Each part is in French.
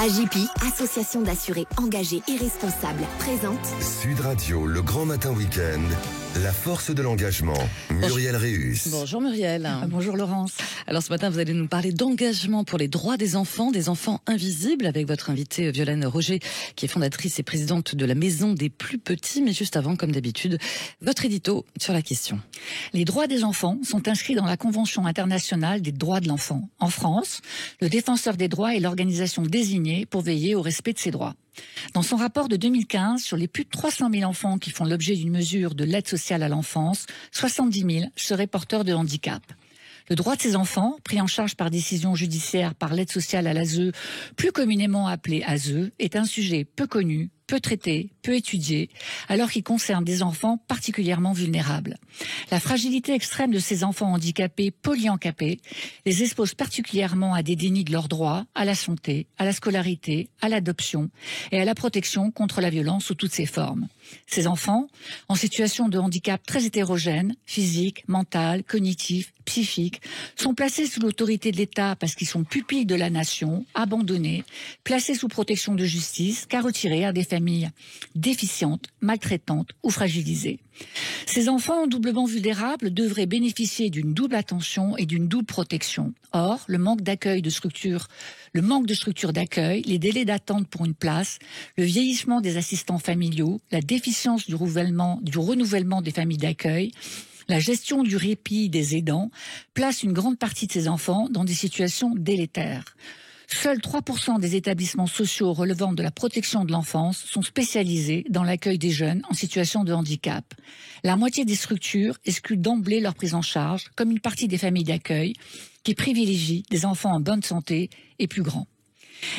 AJPI, association d'assurés engagés et responsables, présente Sud Radio, le grand matin week-end, la force de l'engagement. Muriel Réus. Bonjour Muriel. Bonjour Laurence. Alors ce matin, vous allez nous parler d'engagement pour les droits des enfants invisibles, avec votre invitée Violaine Roger, qui est fondatrice et présidente de la Maison des plus petits. Mais juste avant, comme d'habitude, votre édito sur la question. Les droits des enfants sont inscrits dans la Convention internationale des droits de l'enfant. En France, le défenseur des droits est l'organisation désignée pour veiller au respect de ces droits. Dans son rapport de 2015 sur les plus de 300 000 enfants qui font l'objet d'une mesure de l'aide sociale à l'enfance, 70 000 seraient porteurs de handicap. Le droit de ces enfants, pris en charge par décision judiciaire par l'aide sociale à l'ASE, plus communément appelée ASE, est un sujet peu connu, peu traité, peu étudié, alors qu'il concerne des enfants particulièrement vulnérables. La fragilité extrême de ces enfants handicapés, polyhandicapés, les expose particulièrement à des dénis de leurs droits, à la santé, à la scolarité, à l'adoption et à la protection contre la violence sous toutes ses formes. Ces enfants, en situation de handicap très hétérogène, physique, mental, cognitif, psychique, sont placés sous l'autorité de l'État parce qu'ils sont pupilles de la nation, abandonnés, placés sous protection de justice, car retirés à des familles déficientes, maltraitantes ou fragilisées. Ces enfants doublement vulnérables devraient bénéficier d'une double attention et d'une double protection. Or, le manque de structures d'accueil, les délais d'attente pour une place, le vieillissement des assistants familiaux, la déficience du renouvellement des familles d'accueil, la gestion du répit des aidants place une grande partie de ces enfants dans des situations délétères. Seuls 3% des établissements sociaux relevant de la protection de l'enfance sont spécialisés dans l'accueil des jeunes en situation de handicap. La moitié des structures excluent d'emblée leur prise en charge, comme une partie des familles d'accueil, qui privilégient des enfants en bonne santé et plus grands.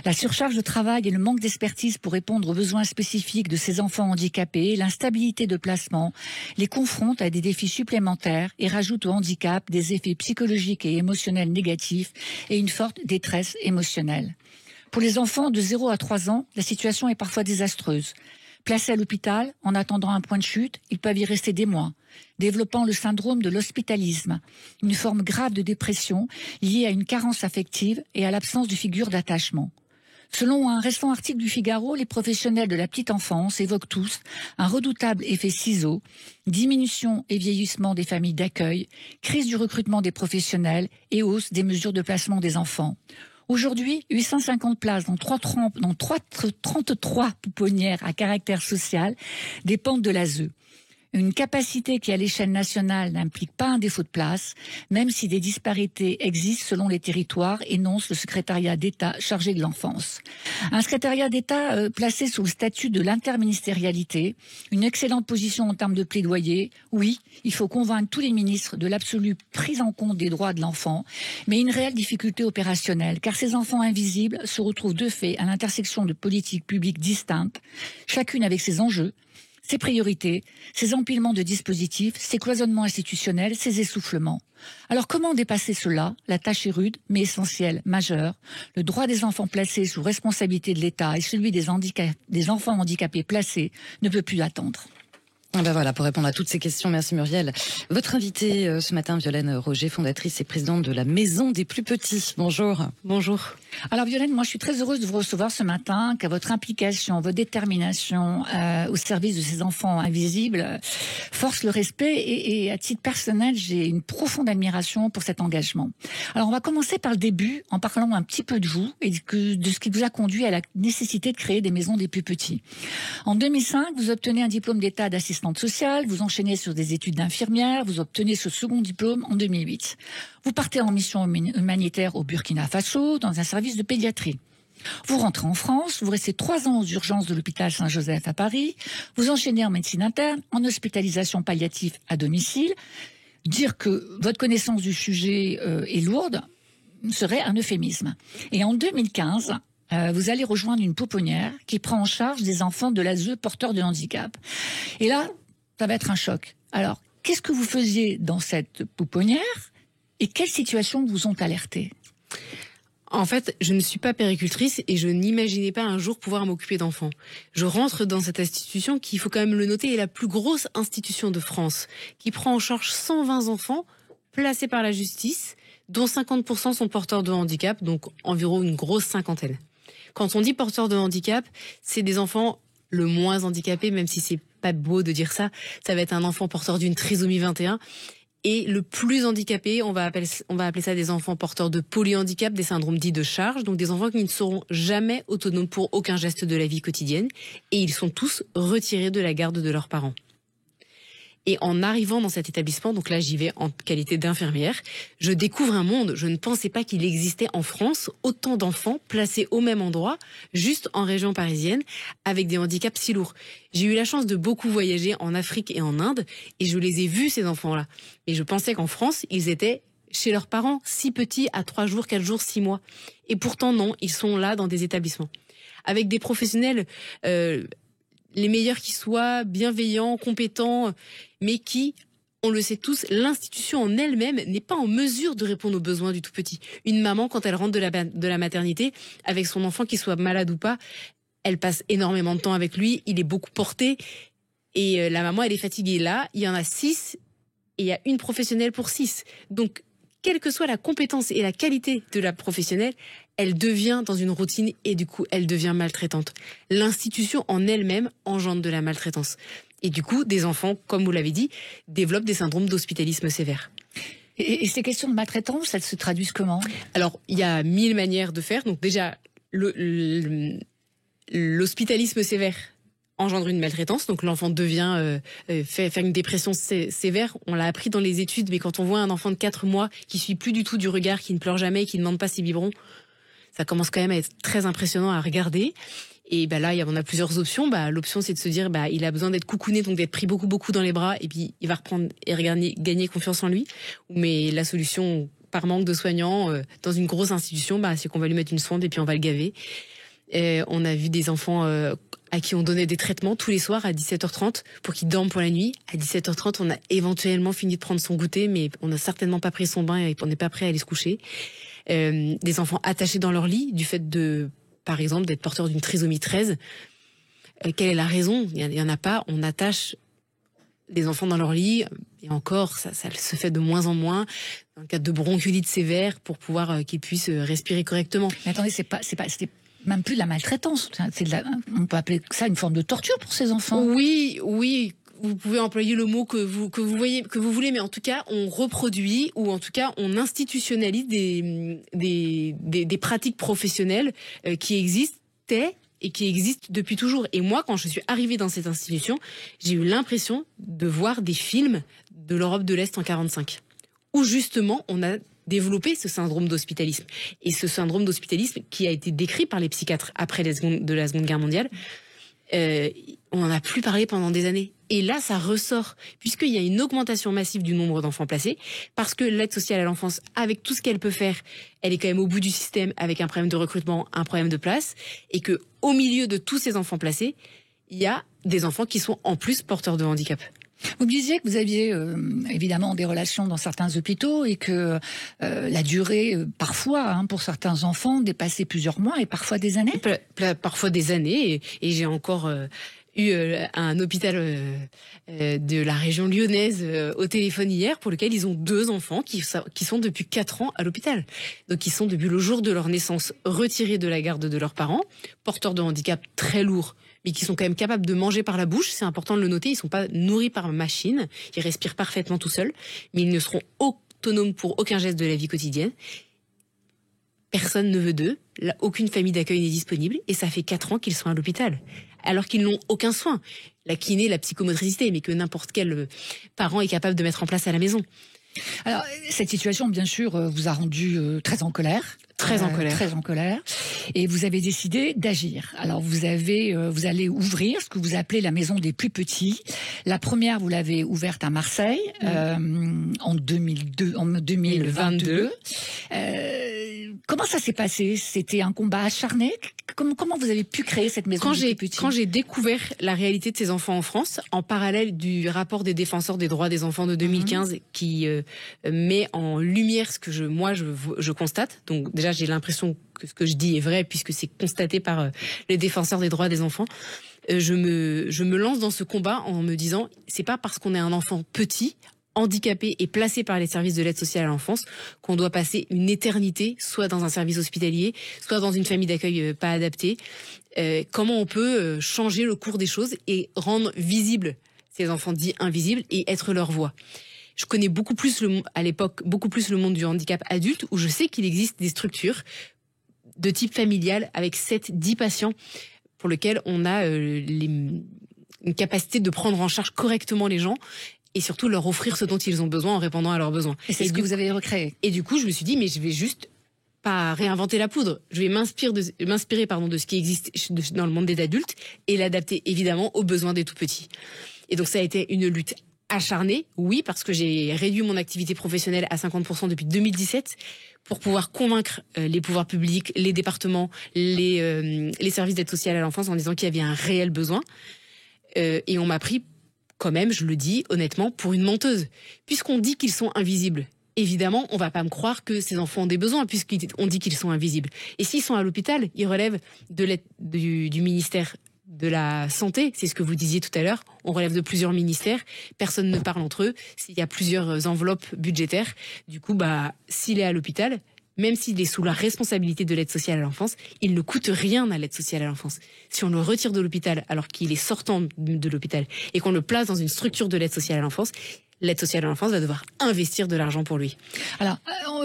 La surcharge de travail et le manque d'expertise pour répondre aux besoins spécifiques de ces enfants handicapés, l'instabilité de placement, les confrontent à des défis supplémentaires et rajoutent au handicap des effets psychologiques et émotionnels négatifs et une forte détresse émotionnelle. Pour les enfants de 0 à 3 ans, la situation est parfois désastreuse. Placés à l'hôpital, en attendant un point de chute, ils peuvent y rester des mois, développant le syndrome de l'hospitalisme, une forme grave de dépression liée à une carence affective et à l'absence de figure d'attachement. Selon un récent article du Figaro, les professionnels de la petite enfance évoquent tous un redoutable effet ciseau, diminution et vieillissement des familles d'accueil, crise du recrutement des professionnels et hausse des mesures de placement des enfants. Aujourd'hui, 850 places dans 33 pouponnières à caractère social dépendent de l'ASE. Une capacité qui, à l'échelle nationale, n'implique pas un défaut de place, même si des disparités existent selon les territoires, énonce le secrétariat d'État chargé de l'enfance. Un secrétariat d'État placé sous le statut de l'interministérialité, une excellente position en termes de plaidoyer. Oui, il faut convaincre tous les ministres de l'absolue prise en compte des droits de l'enfant, mais une réelle difficulté opérationnelle, car ces enfants invisibles se retrouvent de fait à l'intersection de politiques publiques distinctes, chacune avec ses enjeux, ses priorités, ses empilements de dispositifs, ses cloisonnements institutionnels, ses essoufflements. Alors comment dépasser cela? La tâche est rude, mais essentielle, majeure. Le droit des enfants placés sous responsabilité de l'État et celui des enfants handicapés placés ne peut plus attendre. Ben voilà, pour répondre à toutes ces questions, merci Muriel. Votre invitée ce matin, Violaine Roger, fondatrice et présidente de la Maison des plus petits. Bonjour. Bonjour. Alors Violaine, moi je suis très heureuse de vous recevoir ce matin, car votre implication, votre détermination au service de ces enfants invisibles force le respect et à titre personnel, j'ai une profonde admiration pour cet engagement. Alors on va commencer par le début en parlant un petit peu de vous et de ce qui vous a conduit à la nécessité de créer des maisons des plus petits. En 2005, vous obtenez un diplôme d'État d'assistante sociale, vous enchaînez sur des études d'infirmière, vous obtenez ce second diplôme en 2008. Vous partez en mission humanitaire au Burkina Faso dans un service de pédiatrie. Vous rentrez en France, vous restez 3 ans aux urgences de l'hôpital Saint-Joseph à Paris, vous enchaînez en médecine interne, en hospitalisation palliative à domicile. Dire que votre connaissance du sujet est lourde serait un euphémisme. Et en 2015, vous allez rejoindre une pouponnière qui prend en charge des enfants de l'ASE porteurs de handicap. Et là, ça va être un choc. Alors, qu'est-ce que vous faisiez dans cette pouponnière et quelles situations vous ont alerté? En fait, je ne suis pas péricultrice et je n'imaginais pas un jour pouvoir m'occuper d'enfants. Je rentre dans cette institution qui, il faut quand même le noter, est la plus grosse institution de France, qui prend en charge 120 enfants placés par la justice, dont 50% sont porteurs de handicap, donc environ une grosse cinquantaine. Quand on dit porteurs de handicap, c'est des enfants le moins handicapés, même si c'est pas beau de dire ça. Ça va être un enfant porteur d'une trisomie 21. Et le plus handicapé, on va appeler ça des enfants porteurs de polyhandicap, des syndromes dits de charge, donc des enfants qui ne seront jamais autonomes pour aucun geste de la vie quotidienne. Et ils sont tous retirés de la garde de leurs parents. Et en arrivant dans cet établissement, donc là j'y vais en qualité d'infirmière, je découvre un monde. Je ne pensais pas qu'il existait en France autant d'enfants placés au même endroit, juste en région parisienne, avec des handicaps si lourds. J'ai eu la chance de beaucoup voyager en Afrique et en Inde, et je les ai vus ces enfants-là. Et je pensais qu'en France, ils étaient chez leurs parents, si petits, à 3 jours, 4 jours, 6 mois. Et pourtant non, ils sont là dans des établissements. Avec des professionnels... les meilleurs qui soient, bienveillants, compétents, mais qui, on le sait tous, l'institution en elle-même n'est pas en mesure de répondre aux besoins du tout petit. Une maman, quand elle rentre de la maternité, avec son enfant, qu'il soit malade ou pas, elle passe énormément de temps avec lui, il est beaucoup porté, et la maman, elle est fatiguée. Là, il y en a 6, et il y a une professionnelle pour 6. Donc, quelle que soit la compétence et la qualité de la professionnelle, elle devient dans une routine et du coup, elle devient maltraitante. L'institution en elle-même engendre de la maltraitance. Et du coup, des enfants, comme vous l'avez dit, développent des syndromes d'hospitalisme sévère. Et ces questions de maltraitance, elles se traduisent comment ? Alors, il y a 1000 manières de faire. Donc déjà, l'hospitalisme sévère engendre une maltraitance, donc l'enfant devient faire une dépression sévère. On l'a appris dans les études, mais quand on voit un enfant de 4 mois qui suit plus du tout du regard, qui ne pleure jamais, qui ne demande pas ses biberons, ça commence quand même à être très impressionnant à regarder. Et là, on a plusieurs options. L'option, c'est de se dire, il a besoin d'être coucouné, donc d'être pris beaucoup dans les bras, et puis il va reprendre et gagner confiance en lui. Mais la solution, par manque de soignants, dans une grosse institution, c'est qu'on va lui mettre une sonde et puis on va le gaver. On a vu des enfants à qui on donnait des traitements tous les soirs à 17h30 pour qu'ils dorment pour la nuit. À 17h30, on a éventuellement fini de prendre son goûter, mais on n'a certainement pas pris son bain et on n'est pas prêt à aller se coucher. Des enfants attachés dans leur lit du fait de, par exemple, d'être porteurs d'une trisomie 13. Quelle est la raison ? Il y en a pas. On attache des enfants dans leur lit, et encore, ça se fait de moins en moins, dans le cadre de bronchiolite sévère, pour pouvoir qu'ils puissent respirer correctement. Mais attendez, c'était même plus de la maltraitance. On peut appeler ça une forme de torture pour ces enfants. Oui. Vous pouvez employer le mot que vous voulez, mais en tout cas, on reproduit ou en tout cas, on institutionnalise des pratiques professionnelles qui existaient et qui existent depuis toujours. Et moi, quand je suis arrivée dans cette institution, j'ai eu l'impression de voir des films de l'Europe de l'Est en 1945, où justement, on a développé ce syndrome d'hospitalisme. Et ce syndrome d'hospitalisme qui a été décrit par les psychiatres après la Seconde Guerre mondiale, on n'en a plus parlé pendant des années. Et là, ça ressort, puisqu'il y a une augmentation massive du nombre d'enfants placés, parce que l'aide sociale à l'enfance, avec tout ce qu'elle peut faire, elle est quand même au bout du système, avec un problème de recrutement, un problème de place, et que au milieu de tous ces enfants placés, il y a des enfants qui sont en plus porteurs de handicap. Vous me disiez que vous aviez évidemment des relations dans certains hôpitaux et que la durée, parfois, pour certains enfants, dépassait plusieurs mois et parfois des années. Parfois des années, et j'ai encore eu un hôpital de la région lyonnaise au téléphone hier, pour lequel ils ont 2 enfants qui sont depuis 4 ans à l'hôpital. Donc ils sont depuis le jour de leur naissance retirés de la garde de leurs parents, porteurs de handicap très lourds, mais qui sont quand même capables de manger par la bouche. C'est important de le noter, ils sont pas nourris par machine, ils respirent parfaitement tout seuls, mais ils ne seront autonomes pour aucun geste de la vie quotidienne. Personne ne veut d'eux, là, aucune famille d'accueil n'est disponible, et ça fait 4 ans qu'ils sont à l'hôpital, alors qu'ils n'ont aucun soin. La kiné, la psychomotricité, mais que n'importe quel parent est capable de mettre en place à la maison. Alors, cette situation, bien sûr, vous a rendu très en colère. Très en colère. Et vous avez décidé d'agir. Alors, vous allez ouvrir ce que vous appelez la maison des plus petits. La première, vous l'avez ouverte à Marseille, en 2022. Comment ça s'est passé ? C'était un combat acharné ? Comment vous avez pu créer cette maison des plus petits ? Quand j'ai découvert la réalité de ces enfants en France, en parallèle du rapport des défenseurs des droits des enfants de 2015, qui met en lumière ce que je constate. Donc déjà, j'ai l'impression que ce que je dis est vrai, puisque c'est constaté par les défenseurs des droits des enfants. Je me lance dans ce combat en me disant, c'est pas parce qu'on est un enfant petit, handicapés et placés par les services de l'aide sociale à l'enfance qu'on doit passer une éternité, soit dans un service hospitalier, soit dans une famille d'accueil pas adaptée. Comment on peut changer le cours des choses et rendre visibles ces enfants dits invisibles et être leur voix. Je connais à l'époque beaucoup plus le monde du handicap adulte, où je sais qu'il existe des structures de type familial avec 7-10 patients pour lesquels on a une capacité de prendre en charge correctement les gens et surtout leur offrir ce dont ils ont besoin en répondant à leurs besoins. Et c'est ce que vous avez recréé. Et du coup, je me suis dit, mais je vais juste pas réinventer la poudre. Je vais m'inspirer de ce qui existe dans le monde des adultes et l'adapter évidemment aux besoins des tout-petits. Et donc ça a été une lutte acharnée, oui, parce que j'ai réduit mon activité professionnelle à 50% depuis 2017 pour pouvoir convaincre les pouvoirs publics, les départements, les services d'aide sociale à l'enfance en disant qu'il y avait un réel besoin. Et on m'a pris, quand même, je le dis honnêtement, pour une menteuse. Puisqu'on dit qu'ils sont invisibles, évidemment, on va pas me croire que ces enfants ont des besoins, puisqu'on dit qu'ils sont invisibles. Et s'ils sont à l'hôpital, ils relèvent de l'aide du ministère de la Santé, c'est ce que vous disiez tout à l'heure. On relève de plusieurs ministères, personne ne parle entre eux. Il y a plusieurs enveloppes budgétaires. Du coup, s'il est à l'hôpital, même s'il est sous la responsabilité de l'aide sociale à l'enfance, il ne coûte rien à l'aide sociale à l'enfance. Si on le retire de l'hôpital alors qu'il est sortant de l'hôpital et qu'on le place dans une structure de l'aide sociale à l'enfance, l'aide sociale à l'enfance va devoir investir de l'argent pour lui. Alors,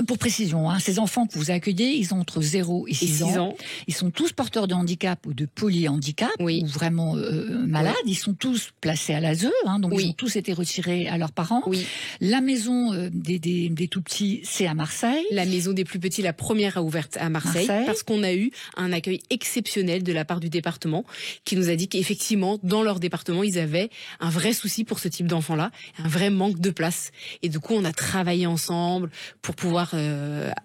pour précision, ces enfants que vous accueillez, ils ont entre 0 et 6 ans. Ils sont tous porteurs de handicap ou de polyhandicap, oui, ou vraiment malades. Oui. Ils sont tous placés à l'ASE, donc oui, ils ont tous été retirés à leurs parents. Oui. La maison des tout-petits, c'est à Marseille. La maison des plus petits, la première a ouverte à Marseille. Parce qu'on a eu un accueil exceptionnel de la part du département qui nous a dit qu'effectivement, dans leur département, ils avaient un vrai souci pour ce type d'enfants-là, un vrai manque de place. Et du coup, on a travaillé ensemble pour pouvoir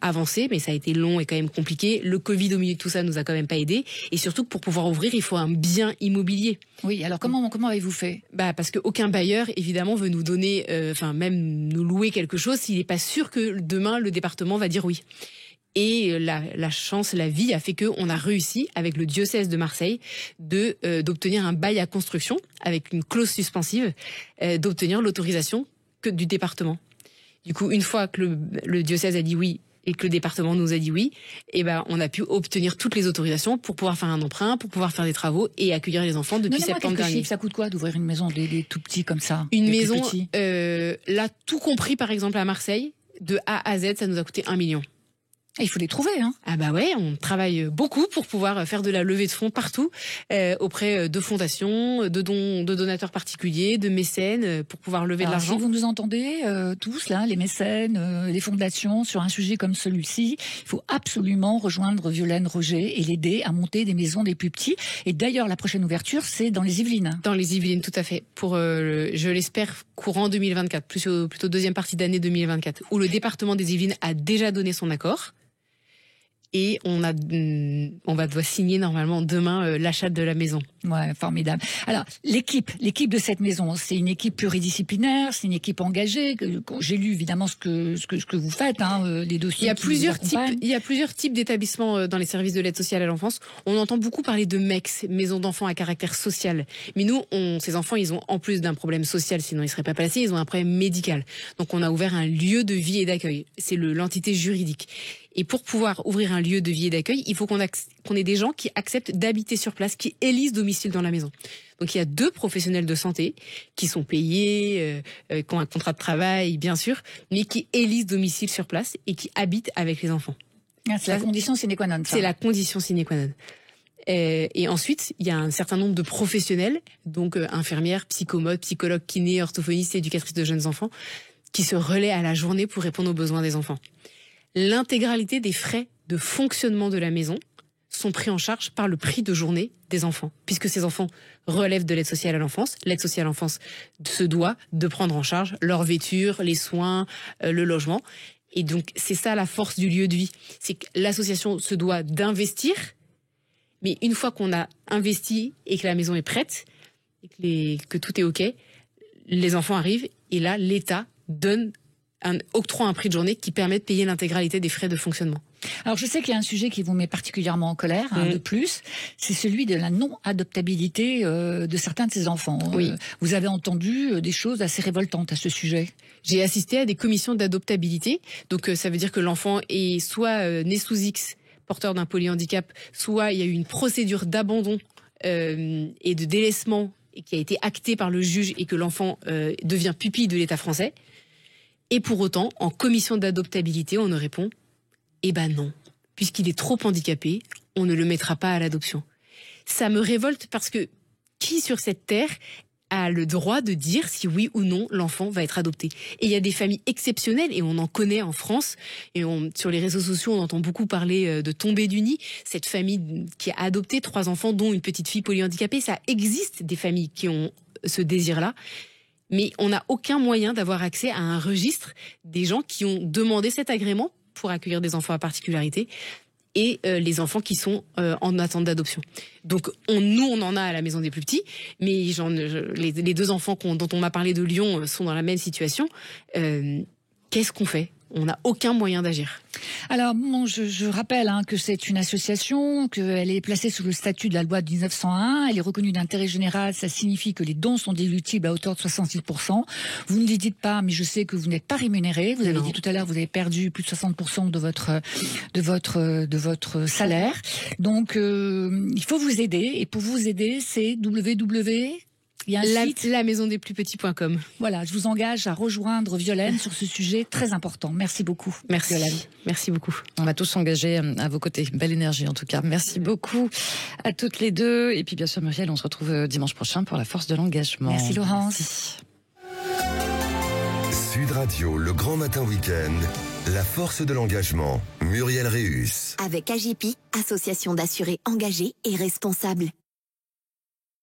avancer, mais ça a été long et quand même compliqué. Le Covid au milieu de tout ça nous a quand même pas aidé. Et surtout que pour pouvoir ouvrir, il faut un bien immobilier. Oui, alors comment avez-vous fait ? Parce qu'aucun bailleur, évidemment, veut nous donner, même nous louer quelque chose s'il n'est pas sûr que demain, le département va dire oui. Et la chance, la vie a fait qu'on a réussi, avec le diocèse de Marseille, d'obtenir un bail à construction, avec une clause suspensive, d'obtenir l'autorisation du département. Du coup, une fois que le diocèse a dit oui et que le département nous a dit oui, on a pu obtenir toutes les autorisations pour pouvoir faire un emprunt, pour pouvoir faire des travaux et accueillir les enfants depuis septembre dernier. Ça coûte quoi d'ouvrir une maison des tout petits comme ça ? Une maison, là, tout compris par exemple à Marseille, de A à Z, ça nous a coûté 1 million. Et il faut les trouver, hein. Ah ouais, on travaille beaucoup pour pouvoir faire de la levée de fonds partout, auprès de fondations, de donateurs particuliers, de mécènes, pour pouvoir lever de l'argent. Si vous nous entendez tous là, les mécènes, les fondations, sur un sujet comme celui-ci, il faut absolument rejoindre Violaine Roger et l'aider à monter des maisons des plus petits. Et d'ailleurs, la prochaine ouverture, c'est dans les Yvelines. Dans les Yvelines, tout à fait. Pour, je l'espère, courant 2024, plutôt deuxième partie d'année 2024, où le département des Yvelines a déjà donné son accord. Et on va devoir signer normalement demain l'achat de la maison. Ouais, formidable. Alors, l'équipe de cette maison, c'est une équipe pluridisciplinaire, c'est une équipe engagée. J'ai lu évidemment ce que vous faites, les dossiers. Il y a plusieurs types d'établissements dans les services de l'aide sociale à l'enfance. On entend beaucoup parler de MEX, maisons d'enfants à caractère social. Mais nous, ces enfants, ils ont en plus d'un problème social, sinon ils seraient pas placés, ils ont un problème médical. Donc on a ouvert un lieu de vie et d'accueil. C'est l'entité juridique. Et pour pouvoir ouvrir un lieu de vie et d'accueil, il faut qu'on ait des gens qui acceptent d'habiter sur place, qui élisent domicile dans la maison. Donc il y a 2 professionnels de santé qui sont payés, qui ont un contrat de travail, bien sûr, mais qui élisent domicile sur place et qui habitent avec les enfants. C'est la condition sine qua non. C'est la condition sine qua non. Et ensuite, il y a un certain nombre de professionnels, donc infirmières, psychomotes, psychologues, kinés, orthophonistes, éducatrices de jeunes enfants, qui se relaient à la journée pour répondre aux besoins des enfants. L'intégralité des frais de fonctionnement de la maison sont pris en charge par le prix de journée des enfants, puisque ces enfants relèvent de l'aide sociale à l'enfance. L'aide sociale à l'enfance se doit de prendre en charge leur vêture, les soins, le logement. Et donc, c'est ça la force du lieu de vie. C'est que l'association se doit d'investir, mais une fois qu'on a investi et que la maison est prête, et que tout est OK, les enfants arrivent et là, l'État octroie un prix de journée qui permet de payer l'intégralité des frais de fonctionnement. Alors je sais qu'il y a un sujet qui vous met particulièrement en colère, de plus, c'est celui de la non-adoptabilité de certains de ces enfants. Oui. Vous avez entendu des choses assez révoltantes à ce sujet. J'ai assisté à des commissions d'adoptabilité, donc ça veut dire que l'enfant est soit né sous X, porteur d'un polyhandicap, soit il y a eu une procédure d'abandon et de délaissement et qui a été actée par le juge et que l'enfant devient pupille de l'État français. Et pour autant, en commission d'adoptabilité, on ne répond « Eh ben non, puisqu'il est trop handicapé, on ne le mettra pas à l'adoption ». Ça me révolte parce que qui sur cette terre a le droit de dire si oui ou non l'enfant va être adopté. Et il y a des familles exceptionnelles, et on en connaît en France, et sur les réseaux sociaux, on entend beaucoup parler de tombée du nid. Cette famille qui a adopté 3 enfants, dont une petite fille polyhandicapée, ça existe des familles qui ont ce désir-là. Mais on n'a aucun moyen d'avoir accès à un registre des gens qui ont demandé cet agrément pour accueillir des enfants à particularité et les enfants qui sont en attente d'adoption. Donc nous on en a à la maison des plus petits, mais les 2 enfants dont on m'a parlé de Lyon sont dans la même situation. Qu'est-ce qu'on fait ? On n'a aucun moyen d'agir. Alors, bon, je rappelle que c'est une association, qu'elle est placée sous le statut de la loi de 1901. Elle est reconnue d'intérêt général. Ça signifie que les dons sont déductibles à hauteur de 66%. Vous ne le dites pas, mais je sais que vous n'êtes pas rémunéré. Vous avez dit tout à l'heure, vous avez perdu plus de 60% de votre salaire. Donc, il faut vous aider. Et pour vous aider, c'est Il y a un site, lamaisondespluspetits.com. Voilà, je vous engage à rejoindre Violaine sur ce sujet très important. Merci beaucoup. Merci Violaine. Merci beaucoup. On va tous s'engager à vos côtés. Belle énergie en tout cas. Merci beaucoup à toutes les deux. Et puis bien sûr Muriel, on se retrouve dimanche prochain pour la force de l'engagement. Merci Laurence. Merci. Sud Radio, le grand matin week-end, la force de l'engagement. Muriel Réus. Avec AGP, association d'assurés engagés et responsables.